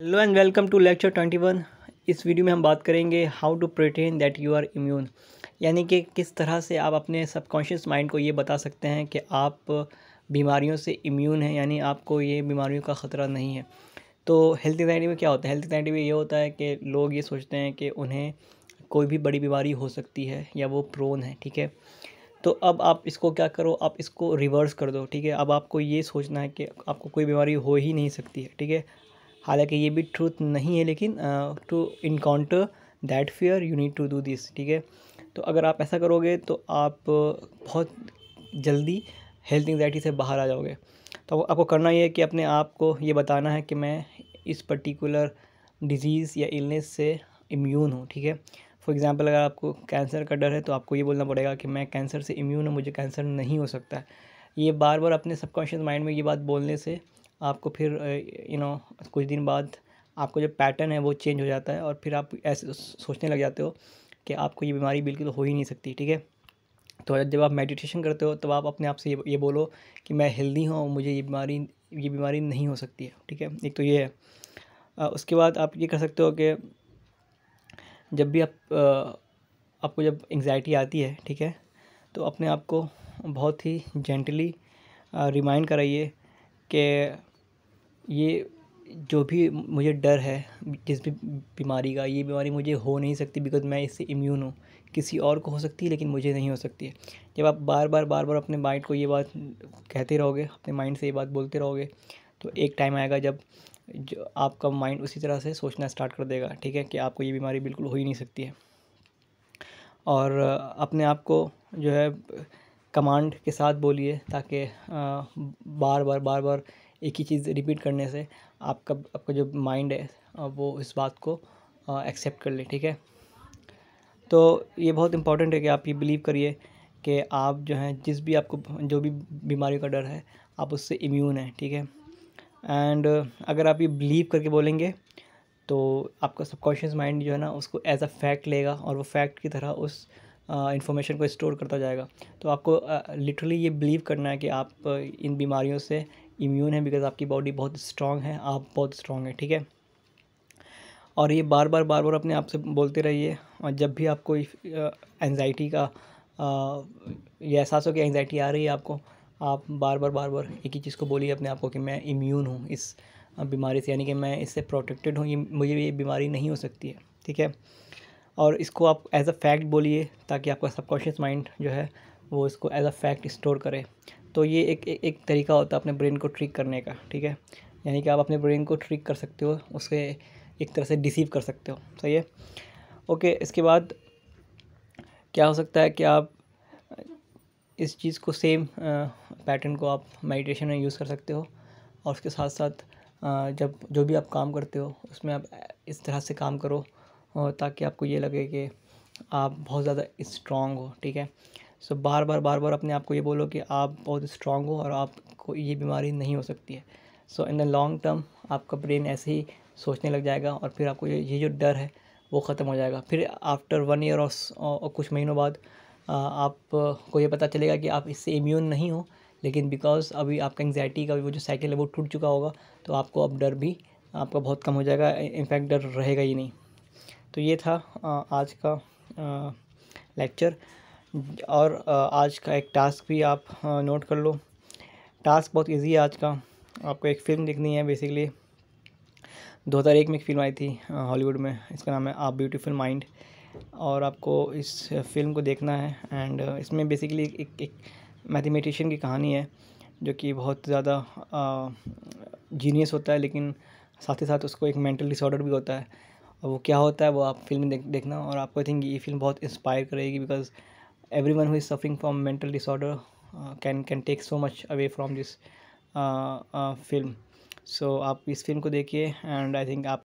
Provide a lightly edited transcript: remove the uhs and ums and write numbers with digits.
Hello and welcome to lecture 21। इस video में हम बात करेंगे how to pretend that you are immune, यानी कि किस तरह से आप अपने सबकॉन्शियस माइंड को ये बता सकते हैं कि आप बीमारियों से इम्यून हैं, यानी आपको ये बीमारियों का ख़तरा नहीं है। तो हेल्थ एंजाइटी में क्या होता है? हेल्थ एंजाइटी में ये होता है कि लोग ये सोचते हैं कि उन्हें कोई भी बड़ी बीमारी हो सकती है या वो प्रोन है, ठीक है। तो अब आप इसको क्या करो, आप इसको रिवर्स कर दो, ठीक है। अब आपको ये सोचना है कि आपको कोई बीमारी हो ही नहीं सकती है, ठीक है। हालांकि ये भी ट्रूथ नहीं है, लेकिन to encounter that fear you need to do this, ठीक है। तो अगर आप ऐसा करोगे तो आप बहुत जल्दी हेल्थ एंजाइटी से बाहर आ जाओगे। तो आपको करना ये है कि अपने आप को ये बताना है कि मैं इस पर्टिकुलर डिज़ीज़ या इलनेस से इम्यून हूँ, ठीक है। फॉर एग्ज़ाम्पल, अगर आपको कैंसर का डर है तो आपको ये बोलना पड़ेगा कि मैं कैंसर से इम्यून हूँ, मुझे कैंसर नहीं हो सकता है। ये बार बार अपने सबकॉन्शियस माइंड में ये बात बोलने से आपको फिर कुछ दिन बाद आपको जो पैटर्न है वो चेंज हो जाता है और फिर आप ऐसे सोचने लग जाते हो कि आपको ये बीमारी बिल्कुल हो ही नहीं सकती, ठीक है। तो जब आप मेडिटेशन करते हो तब आप अपने आप से ये बोलो कि मैं हेल्दी हूँ और मुझे ये बीमारी नहीं हो सकती है, ठीक है। एक तो ये है। उसके बाद आप ये कर सकते हो कि जब भी आपको जब एंग्जाइटी आती है, ठीक है, तो अपने आप को बहुत ही जेंटली रिमाइंड कराइए कि ये जो भी मुझे डर है जिस भी बीमारी का, ये बीमारी मुझे हो नहीं सकती बिकॉज़ मैं इससे इम्यून हूँ। किसी और को हो सकती है लेकिन मुझे नहीं हो सकती है। जब आप बार बार अपने माइंड को ये बात कहते रहोगे, अपने माइंड से ये बात बोलते रहोगे, तो एक टाइम आएगा जब जो आपका माइंड उसी तरह से सोचना स्टार्ट कर देगा, ठीक है, कि आपको ये बीमारी बिल्कुल हो ही नहीं सकती है। और अपने आप को जो है कमांड के साथ बोलिए, ताकि बार बार एक ही चीज़ रिपीट करने से आपका जो माइंड है वो इस बात को एक्सेप्ट कर ले, ठीक है। तो ये बहुत इम्पोर्टेंट है कि आप ये बिलीव करिए कि आप जो हैं, जिस भी आपको जो भी बीमारी का डर है, आप उससे इम्यून हैं, ठीक है। एंड अगर आप ये बिलीव करके बोलेंगे तो आपका सबकॉन्शियस माइंड जो है ना, उसको एज अ फैक्ट लेगा और वो फैक्ट की तरह उस इंफॉर्मेशन को स्टोर करता जाएगा। तो आपको लिटरली ये बिलीव करना है कि आप इन बीमारियों से इम्यून है बिकॉज़ आपकी बॉडी बहुत स्ट्रांग है, आप बहुत स्ट्रांग है, ठीक है। और ये बार बार अपने आप से बोलते रहिए। और जब भी आपको एंजाइटी का ये एहसास हो कि एंजाइटी आ रही है आपको, आप बार बार एक ही चीज़ को बोलिए अपने आप को कि मैं इम्यून हूँ इस बीमारी से, यानी कि मैं इससे प्रोटेक्टेड हूँ, ये मुझे ये बीमारी नहीं हो सकती है, ठीक है। और इसको आप एज अ फैक्ट बोलिए ताकि आपका सबकॉन्शियस माइंड जो है वो इसको एज अ फैक्ट स्टोर करे। तो ये एक तरीका होता है अपने ब्रेन को ट्रिक करने का, ठीक है। यानी कि आप अपने ब्रेन को ट्रिक कर सकते हो, उसके एक तरह से डिसीव कर सकते हो, सही है। ओके, इसके बाद क्या हो सकता है कि आप इस चीज़ को सेम पैटर्न को आप मेडिटेशन में यूज़ कर सकते हो। और उसके साथ साथ जब जो भी आप काम करते हो उसमें आप इस तरह से काम करो ताकि आपको ये लगे कि आप बहुत ज़्यादा स्ट्रांग हो, ठीक है। सो बार बार अपने आप को ये बोलो कि आप बहुत स्ट्रांग हो और आपको ये बीमारी नहीं हो सकती है। सो इन द लॉन्ग टर्म आपका ब्रेन ऐसे ही सोचने लग जाएगा और फिर आपको ये जो डर है वो ख़त्म हो जाएगा। फिर आफ्टर 1 ईयर और कुछ महीनों बाद आपको ये पता चलेगा कि आप इससे इम्यून नहीं हो, लेकिन बिकॉज़ अभी आपका एंग्जाइटी का वो जो साइकिल है वो टूट चुका होगा, तो आपको अब डर भी आपका बहुत कम हो जाएगा, इनफैक्ट डर रहेगा ही नहीं। तो ये था आज का लेक्चर। और आज का एक टास्क भी आप नोट कर लो। टास्क बहुत इजी है आज का। आपको एक फ़िल्म देखनी है बेसिकली। 2001 में एक फ़िल्म आई थी हॉलीवुड में, इसका नाम है आ ब्यूटीफुल माइंड। और आपको इस फ़िल्म को देखना है। एंड इसमें बेसिकली एक मैथमेटिशियन की कहानी है जो कि बहुत ज़्यादा जीनियस होता है, लेकिन साथ ही साथ उसको एक मेंटल डिसऑर्डर भी होता है। और वो क्या होता है वो आप फिल्म देखना। और आपको आई थिंक ये फ़िल्म बहुत इंस्पायर करेगी because everyone who is suffering from mental disorder can take so much away from this film. So आप इस फिल्म को देखिए एंड आई थिंक आप